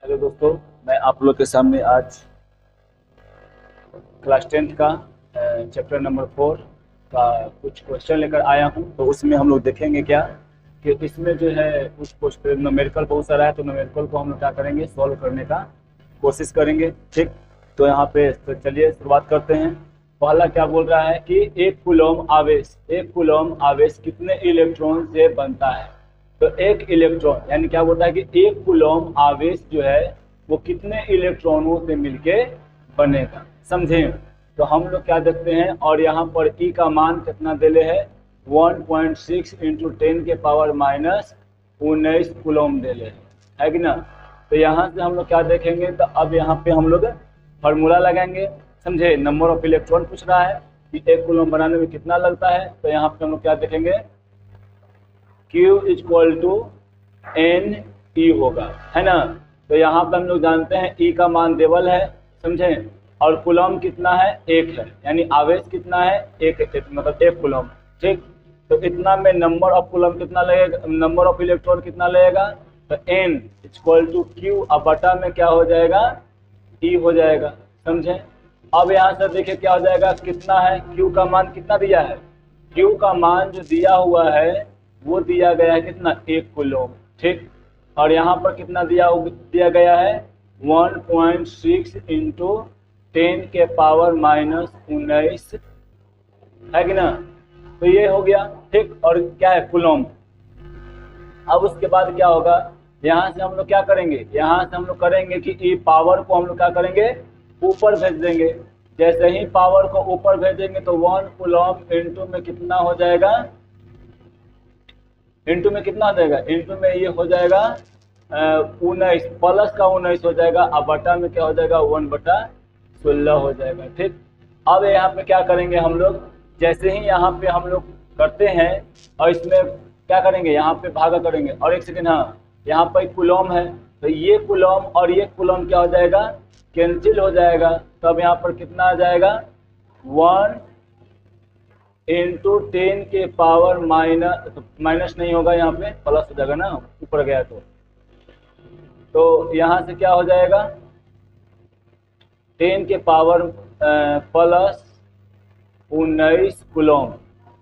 Hello दोस्तों, मैं आप लोग के सामने आज क्लास 10th का चैप्टर नंबर 4 का कुछ क्वेश्चन लेकर आया हूं। तो उसमें हम लोग देखेंगे क्या कि इसमें जो है कुछ क्वेश्चन न्यूमेरिकल बहुत सारा है, तो न्यूमेरिकल को हम लोग क्या करेंगे, सॉल्व करने का कोशिश करेंगे। ठीक, तो यहाँ पे तो चलिए शुरुआत करते हैं। पहला क्या बोल रहा है कि एक कूलम आवेश कितने इलेक्ट्रॉन से बनता है। तो एक इलेक्ट्रॉन यानी क्या बोलता है कि एक कूलम आवेश जो है वो कितने इलेक्ट्रॉनों से मिलके बनेगा, समझे। तो हम लोग क्या देखते हैं, और यहाँ पर ई का मान कितना देले है, 1.6 इंटू 10 के पावर माइनस 19 कूलम देले है कि ना। तो यहाँ से हम लोग क्या देखेंगे, तो अब यहाँ पे हम लोग फार्मूला लगाएंगे, समझे। नंबर ऑफ इलेक्ट्रॉन पूछ रहा है कि एक कूलम बनाने में कितना लगता है। तो यहाँ पे हम लोग क्या देखेंगे, Q equal to n e होगा, है ना। तो यहाँ पे हम लोग जानते हैं ई का मान देवल है, समझे। और कूलम कितना है, एक है, यानी आवेश कितना है, एक मतलब एक कूलम। ठीक, तो इतना में नंबर ऑफ कूलम कितना लगेगा, नंबर ऑफ इलेक्ट्रॉन कितना लगेगा, तो एन इक्वल टू क्यू अब बटा में क्या हो जाएगा, ई हो जाएगा, समझे। अब यहाँ से देखिए क्या हो जाएगा, कितना है, क्यू का मान कितना दिया है, क्यू का मान जो दिया हुआ है वो दिया गया है कितना, एक कूलम। ठीक, और यहाँ पर कितना दिया गया है, 1.6 इंटू 10 के पावर माइनस 19, है कि ना। तो ये हो गया। ठीक, और क्या है, कूलम। अब उसके बाद क्या होगा, यहाँ से हम लोग क्या करेंगे, यहाँ से हम लोग करेंगे कि ई पावर को हम लोग क्या करेंगे, ऊपर भेज देंगे। जैसे ही पावर को ऊपर भेजेंगे तो 1 कूलम इंटू में कितना हो जाएगा, इंटू में कितना हो जाएगा, इंटू में ये हो जाएगा 19 प्लस का 19 हो जाएगा, अब बटा में क्या हो जाएगा, 1/16 हो जाएगा। ठीक, अब यहाँ पे क्या करेंगे हम लोग, जैसे ही यहाँ पे हम लोग करते हैं और इसमें क्या करेंगे, यहाँ पे भागा करेंगे। और एक सेकेंड, हाँ, यहाँ पर कूलम है, तो ये कूलम और ये कूलम क्या हो जाएगा, कैंसिल हो जाएगा। तब यहाँ पर कितना आ जाएगा, 1 इंटू 10 के पावर माइनस नहीं होगा, यहाँ पे प्लस हो जाएगा ना, ऊपर गया तो यहाँ से क्या हो जाएगा, 10 के पावर प्लस 19 कूलम,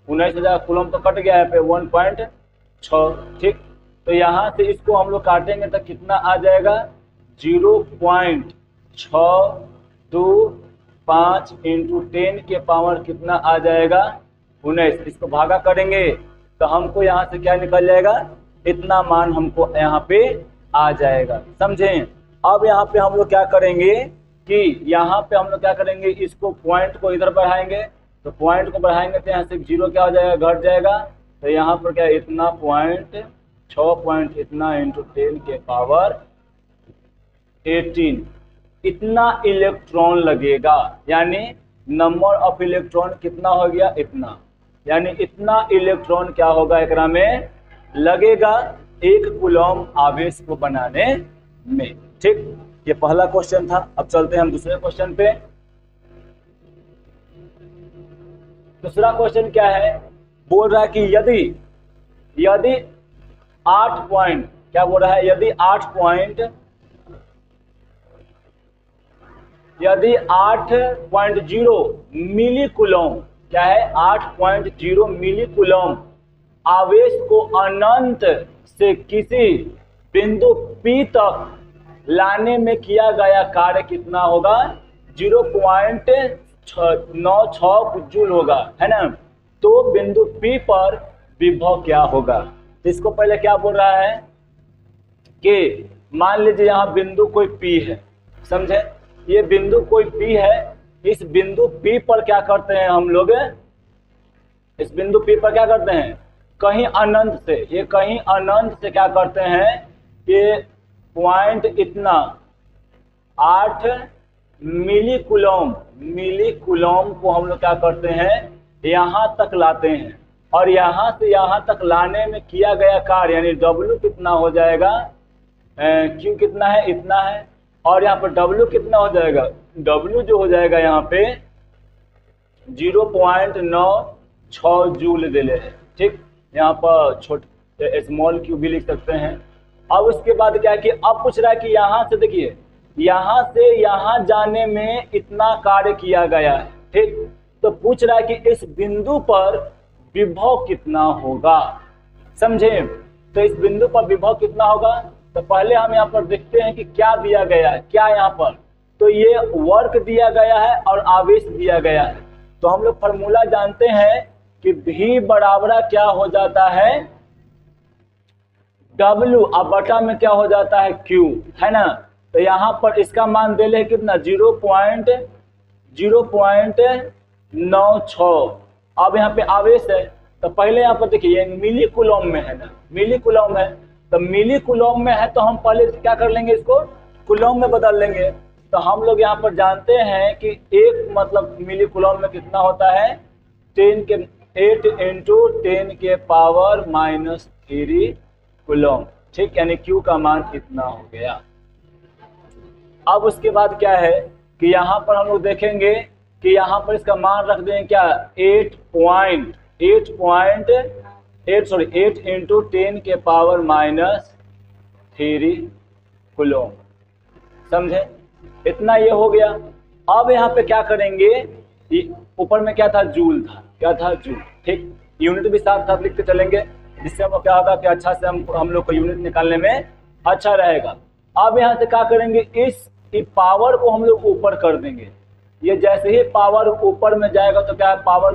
19 हो जाएगा, कूलम तो कट गया है पे 1.6। ठीक, तो यहाँ से इसको हम लोग काटेंगे तो कितना आ जाएगा, 0.625 इंटू 10 के पावर कितना आ जाएगा, 19। इसको भागा करेंगे तो हमको यहाँ से क्या निकल जाएगा, इतना मान हमको यहाँ पे आ जाएगा, समझे। अब यहाँ पे हम लोग क्या करेंगे कि यहाँ पे हम लोग क्या करेंगे, इसको पॉइंट को इधर बढ़ाएंगे। तो पॉइंट को बढ़ाएंगे तो यहाँ से जीरो क्या हो जाएगा, घट जाएगा। तो यहाँ पर क्या, इतना पॉइंट 6 पॉइंट इतना इंटू 10 के पावर 18 इतना इलेक्ट्रॉन लगेगा। यानी नंबर ऑफ इलेक्ट्रॉन कितना हो गया, इतना, यानी इतना इलेक्ट्रॉन क्या होगा एकरा में लगेगा एक कूलम आवेश को बनाने में। ठीक, ये पहला क्वेश्चन था। अब चलते हैं हम दूसरे क्वेश्चन पे। दूसरा क्वेश्चन क्या है, बोल रहा है कि यदि 8 पॉइंट, क्या बोल रहा है, यदि 8.0 मिली कूलम, क्या है, 8.0 मिली कूलम आवेश को अनंत से किसी बिंदु P तक लाने में किया गया कार्य कितना होगा, 0.96 जूल होगा, है ना। तो बिंदु P पर विभव क्या होगा। इसको पहले क्या बोल रहा है कि मान लीजिए यहाँ बिंदु कोई P है, समझे, ये बिंदु कोई P है। इस बिंदु P पर क्या करते हैं हम लोग, इस बिंदु P पर क्या करते हैं, कहीं अनंत से, ये कहीं अनंत से क्या करते हैं, ये पॉइंट इतना 8 मिली कूलम को हम लोग क्या करते हैं, यहाँ तक लाते हैं। और यहाँ से यहाँ तक लाने में किया गया कार्य यानी W कितना हो जाएगा, Q कितना है, इतना है। और यहाँ पर W कितना हो जाएगा, W जो हो जाएगा यहाँ पे 0.96 जूल दे ले। ठीक, यहाँ पर छोटे स्मॉल क्यू भी लिख सकते हैं। अब उसके बाद क्या है कि अब पूछ रहा है कि यहाँ से देखिए, यहाँ से यहाँ जाने में इतना कार्य किया गया है, ठीक। तो पूछ रहा है कि इस बिंदु पर विभव कितना होगा, समझे। तो इस बिंदु पर विभव कितना होगा, तो पहले हम यहाँ पर देखते हैं कि क्या दिया गया है, क्या यहाँ पर, तो ये वर्क दिया गया है और आवेश दिया गया है। तो हम लोग फॉर्मूला जानते हैं कि V बराबर क्या हो जाता है, W अब बटा में क्या हो जाता है Q, है ना। तो यहाँ पर इसका मान दे ले कितना 0.96। अब यहाँ पे आवेश है, तो पहले यहाँ पर देखिए मिली कूलम में है ना, मिली कूलम है, तो मिली कूलम में है तो हम पहले क्या कर लेंगे, इसको कूलम में बदल लेंगे। तो हम लोग यहाँ पर जानते हैं कि एक मतलब मिली कूलम में कितना होता है 8 × 10⁻³ कूलम, ठीक, यानी Q का मान कितना हो गया। अब उसके बाद क्या है कि यहाँ पर हम लोग देखेंगे कि यहाँ पर इसका मान रख देंगे क्या 8 × 10⁻³ कूलम, समझे, इतना ये हो गया। अब यहाँ पे क्या करेंगे, ऊपर में क्या था जूल था, क्या था जूल, ठीक, यूनिट भी साथ साथ लिखते चलेंगे, जिससे हम क्या होगा कि अच्छा से हम लोग को यूनिट निकालने में अच्छा रहेगा। अब यहाँ से क्या करेंगे, इस पावर को हम लोग ऊपर कर देंगे। ये जैसे ही पावर ऊपर में जाएगा तो क्या है, पावर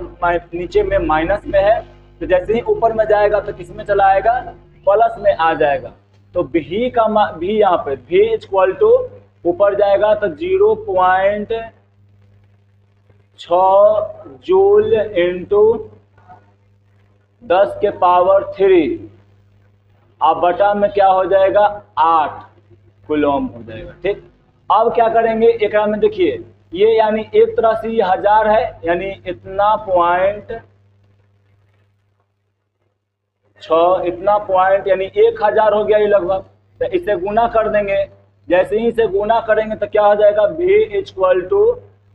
नीचे में माइनस में है, तो जैसे ही ऊपर में जाएगा तो किस में चला आएगा, प्लस में आ जाएगा। तो भी का भी यहाँ पे भी इक्वल टू ऊपर जाएगा तो 0.6 जूल इंटू 10⁻³ अब बटा में क्या हो जाएगा 8 कूलम हो जाएगा, ठीक। अब क्या करेंगे, एक में देखिए ये यानी एक तरह से 1000 है, यानी इतना पॉइंट यानी 1000 हो गया ये लगभग। तो इसे गुना कर देंगे, जैसे ही इसे गुना करेंगे तो क्या हो जाएगा V =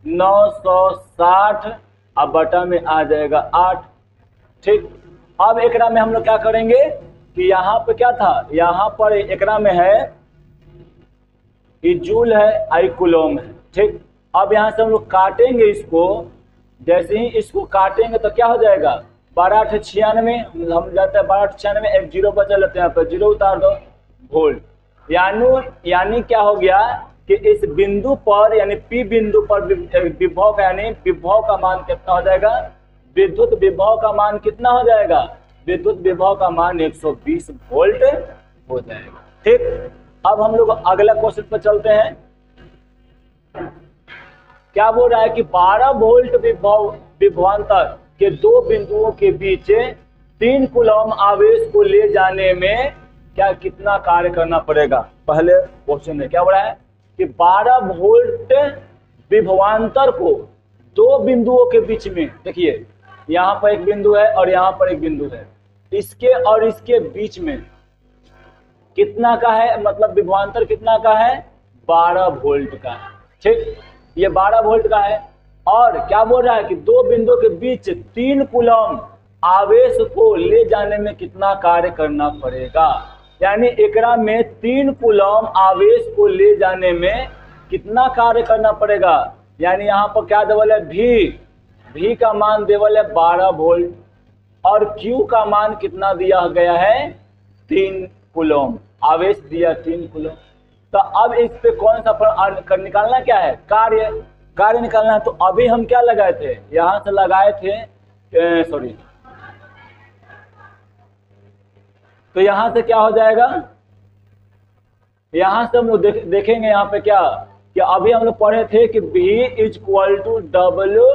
960 अब बटा में आ जाएगा 8, ठीक। अब एकरा में हम लोग क्या करेंगे कि यहाँ पे क्या था, यहाँ पर एकरा में है ये जूल है, आई कूलम है, ठीक। अब यहाँ से हम लोग काटेंगे इसको, जैसे ही इसको काटेंगे तो क्या हो जाएगा 12×8 = 96, हम जाते हैं 12×8 = 96, एक जीरो बचा लेते हैं, यहाँ पर जीरो उतार दो, वोल्ट। यानी क्या हो गया कि इस बिंदु पर यानी P बिंदु पर विभव का यानी विभव का मान कितना हो जाएगा, विद्युत विभव का मान कितना हो जाएगा, विद्युत विभव का मान 120 वोल्ट हो जाएगा, ठीक। अब हम लोग अगला क्वेश्चन पर चलते हैं। क्या बोल रहा है कि 12 वोल्ट विभवांतर के दो बिंदुओं के बीच 3 कूलम आवेश को ले जाने में क्या कितना कार्य करना पड़ेगा। पहले क्वेश्चन में क्या बोल रहा है कि 12 वोल्ट विभवांतर को दो बिंदुओं के बीच में, देखिए यहाँ पर एक बिंदु है और यहाँ पर एक बिंदु है, इसके और इसके बीच में कितना का है, मतलब विभवांतर कितना का है 12 वोल्ट का है, ठीक, ये 12 वोल्ट का है। और क्या बोल रहा है कि दो बिंदुओं के बीच 3 कूलम आवेश को ले जाने में कितना कार्य करना पड़ेगा, यानी एकरा में 3 कूलम आवेश को ले जाने में कितना कार्य करना पड़ेगा। यानी यहाँ पर क्या देवल है भी का मान देवल है 12 वोल्ट और Q का मान कितना दिया गया है 3 कूलम, आवेश दिया 3 कूलम। तो अब इस पे कौन सा निकालना क्या है, कार्य निकालना है। तो अभी हम क्या लगाए थे, यहाँ से लगाए थे सॉरी, तो यहाँ से क्या हो जाएगा, यहाँ से हम लोग देखेंगे यहाँ पे क्या कि अभी हम लोग पढ़े थे कि V = W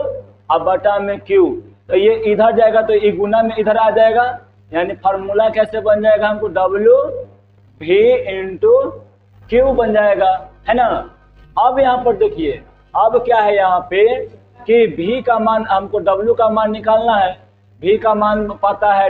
अब बटा में Q, तो ये इधर जाएगा तो ये गुना में इधर आ जाएगा, यानी फार्मूला कैसे बन जाएगा हमको W V × Q बन जाएगा, है ना। अब यहाँ पर देखिए अब क्या है यहाँ पे कि V का मान हमको W का मान निकालना है, V का मान पता है,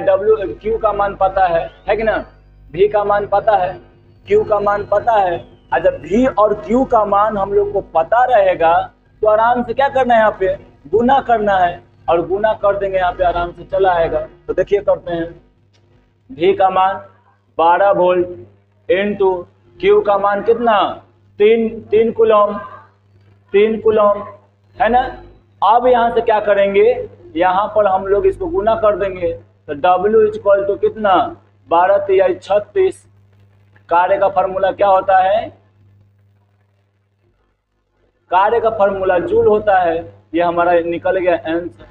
Q का मान पता है कि ना, V का मान पता है, Q का मान पता है। जब V और Q का मान हम लोग को पता रहेगा तो आराम से क्या करना है, यहाँ पे गुना करना है और गुना कर देंगे, यहाँ पे आराम से चला आएगा। तो देखिए करते हैं, V का मान 12 वोल्ट इनटू क्यू का मान कितना 3 कूलम, 3 कूलम है ना। अब यहाँ से क्या करेंगे, यहाँ पर हम लोग इसको गुना कर देंगे तो W इक्वल टू कितना 12 तिहाई 36। कार्य का फॉर्मूला क्या होता है, कार्य का फॉर्मूला जूल होता है। ये हमारा निकल गया आंसर,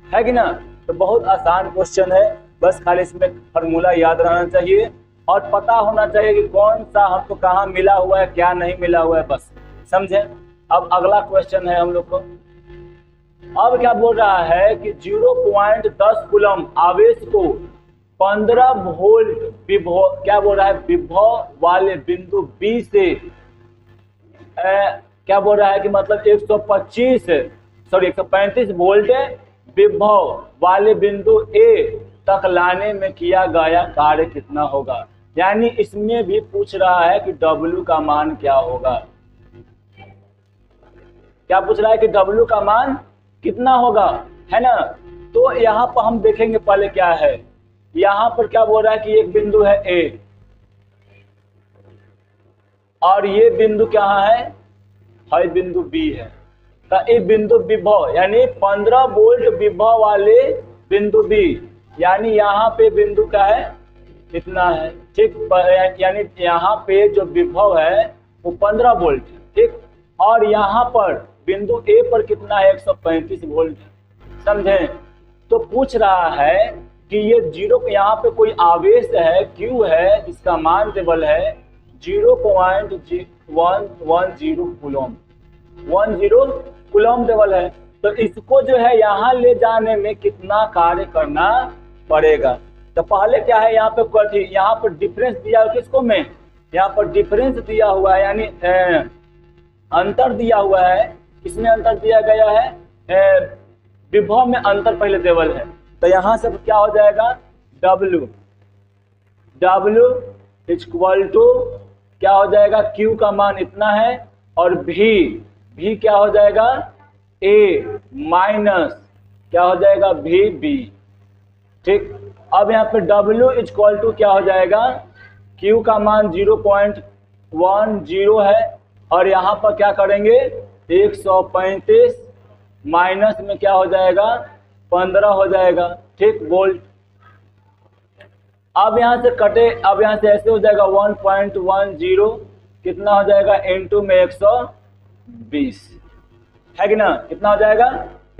है कि ना। तो बहुत आसान क्वेश्चन है, बस खाली इसमें फॉर्मूला याद रहना चाहिए और पता होना चाहिए कि कौन सा हमको कहाँ मिला हुआ है, क्या नहीं मिला हुआ है, बस समझे। अब अगला क्वेश्चन है हम लोग को, अब क्या बोल रहा है कि 0.10 कूलम आवेश को 15 वोल्ट विभव, क्या बोल रहा है, विभव वाले बिंदु बी से क्या बोल रहा है कि मतलब 135 वोल्ट विभव वाले बिंदु ए तक लाने में किया गया कार्य कितना होगा। यानी इसमें भी पूछ रहा है कि W का मान क्या होगा। क्या पूछ रहा है कि W का मान कितना होगा, है ना। तो यहाँ पर हम देखेंगे पहले क्या है, यहाँ पर क्या बोल रहा है कि एक बिंदु है A और ये बिंदु कहाँ है, बिंदु B है। तो ये बिंदु विभव यानी 15 वोल्ट विभव वाले बिंदु B, यानी यहाँ पे बिंदु का है कितना है, ठीक। यानी यहाँ पे जो विभव है वो 15 वोल्ट, ठीक। और यहाँ पर बिंदु A पर कितना है 135 वोल्ट, समझे। तो पूछ रहा है कि ये जीरो, यहाँ पे कोई आवेश है Q है जिसका मान टेबल है 0.110 कूलम, 10 कूलम टेबल है। तो इसको जो है यहाँ ले जाने में कितना कार्य करना पड़ेगा। तो पहले क्या है, यहाँ पे कथी, यहाँ पर डिफरेंस दिया है किसको में, यहाँ पर डिफरेंस दिया हुआ है, यानी अंतर दिया हुआ है। इसमें अंतर दिया गया है, विभव में अंतर पहले टेबल है। तो यहाँ से क्या हो जाएगा, W इक्वल टू क्या हो जाएगा, Q का मान इतना है और V क्या हो जाएगा A माइनस क्या हो जाएगा VB, ठीक। अब यहाँ पे W इक्वल टू क्या हो जाएगा, Q का मान 0.10 है और यहाँ पर क्या करेंगे 135 माइनस में क्या हो जाएगा 15 हो जाएगा, ठीक, वोल्ट। अब यहाँ से कटे, अब यहाँ से ऐसे हो जाएगा 1.10 कितना हो जाएगा इनटू में 120, है कि ना। कितना हो जाएगा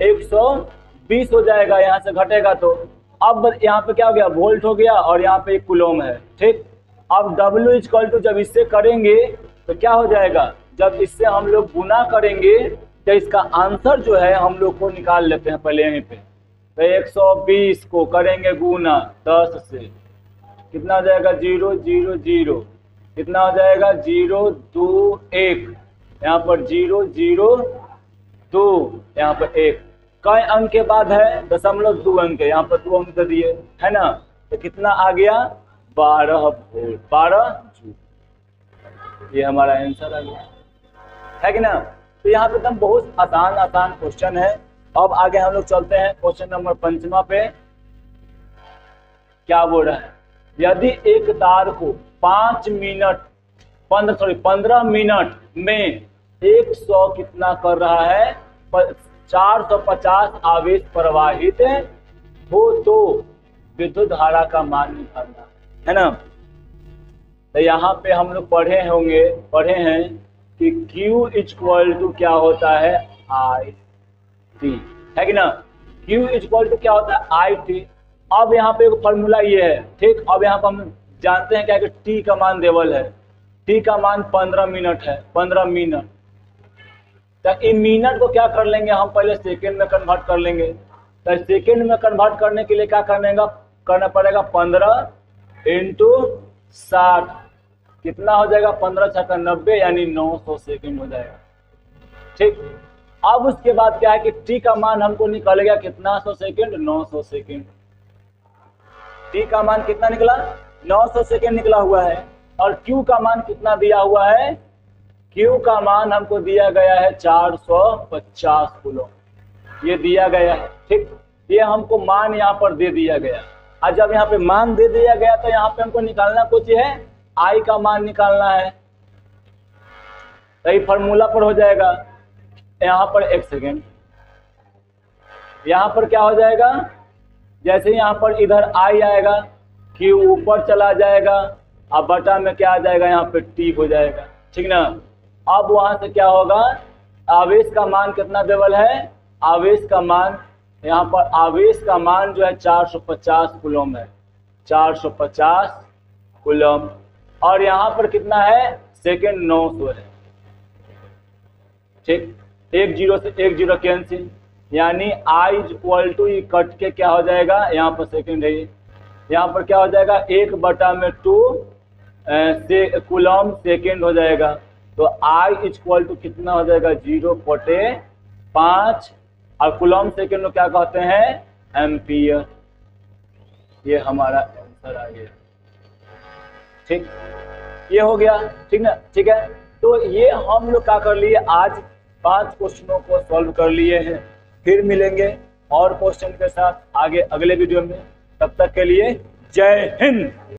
120 हो जाएगा, यहाँ से घटेगा तो। अब यहाँ पे क्या हो गया, वोल्ट हो गया और यहाँ पे एक कूलम है, ठीक। अब W इक्वल टू जब इससे करेंगे तो क्या हो जाएगा, जब इससे हम लोग गुना करेंगे तो इसका आंसर जो है हम लोग को निकाल लेते हैं पहले यहीं पे। तो 120 को करेंगे गुना 10 से, कितना हो जाएगा 0 0 0, कितना हो जाएगा 0 2 1, यहाँ पर 0 0 2, यहाँ पर 1। कई अंक के बाद है 0.2 अंक है, यहाँ पर 2 अंक दे दिए, है ना। तो कितना आ गया 12 वोल्ट, 12 जूल। ये हमारा आंसर आ गया, है कि ना। तो यहाँ पे एकदम बहुत आसान क्वेश्चन है। अब आगे हम लोग चलते हैं क्वेश्चन नंबर 5 पे। क्या बोल रहा है, यदि एक तार को 15 मिनट में 100 कितना कर रहा है 450 आवेश प्रवाहित हो तो विद्युत धारा का मान निकालना, है ना। तो यहाँ पे हम लोग पढ़े हैं कि Q इक्वल टू क्या होता है IT, है कि ना। Q इक्वल टू क्या होता है IT। अब यहाँ पे एक फॉर्मूला ये है, ठीक। अब यहाँ पर हम जानते हैं क्या कि T का मान देवल है, T का मान 15 मिनट है, 15 मिनट। तो इन मिनट को क्या कर लेंगे हम, पहले सेकेंड में कन्वर्ट कर लेंगे। तो सेकेंड में कन्वर्ट करने के लिए क्या करना पड़ेगा 15 इंटू 60, कितना हो जाएगा 15 छक्का 90, यानी 900 सेकेंड हो जाएगा, ठीक। अब उसके बाद क्या है कि T का मान हमको निकल गया कितना 100 सेकेंड, 900 सेकेंड। T का मान कितना निकला 900 सेकेंड निकला हुआ है। और Q का मान कितना दिया हुआ है, Q का मान हमको दिया गया है 450 कूलम, ये दिया गया है, ठीक। ये हमको मान यहाँ पर दे दिया गया। और जब यहाँ पे मान दे दिया गया तो यहाँ पे हमको निकालना कुछ है आई का मान निकालना है, तो फॉर्मूला पर हो जाएगा। यहाँ पर एक सेकेंड, यहाँ पर क्या हो जाएगा, जैसे यहाँ पर इधर आई आएगा कि ऊपर चला जाएगा, अब बटा में क्या आ जाएगा, यहाँ पे टी हो जाएगा, ठीक ना। अब वहां से क्या होगा, आवेश का मान कितना देवल है, आवेश का मान, यहाँ पर आवेश का मान जो है 450 कूलम है, 450 कूलम, और यहाँ पर कितना है, सेकेंड 900 है, ठीक। एक जीरो से एक जीरो कैंसिल, यानी आई इक्वल टू कट के क्या हो जाएगा, यहाँ पर सेकेंड है, यहाँ पर क्या हो जाएगा, 1/2 से कूलम सेकेंड हो जाएगा, तो आई इक्वल टू कितना हो जाएगा, 0.5, और कूलम सेकेंड को क्या कहते हैं, एम्पियर। ये हमारा आंसर आ गया, ठीक, ये हो गया, ठीक ना, ठीक है। तो ये हम लोग क्या कर लिए, आज 5 क्वेश्चनों को सॉल्व कर लिए हैं। फिर मिलेंगे और क्वेश्चन के साथ आगे अगले वीडियो में, तब तक के लिए जय हिंद।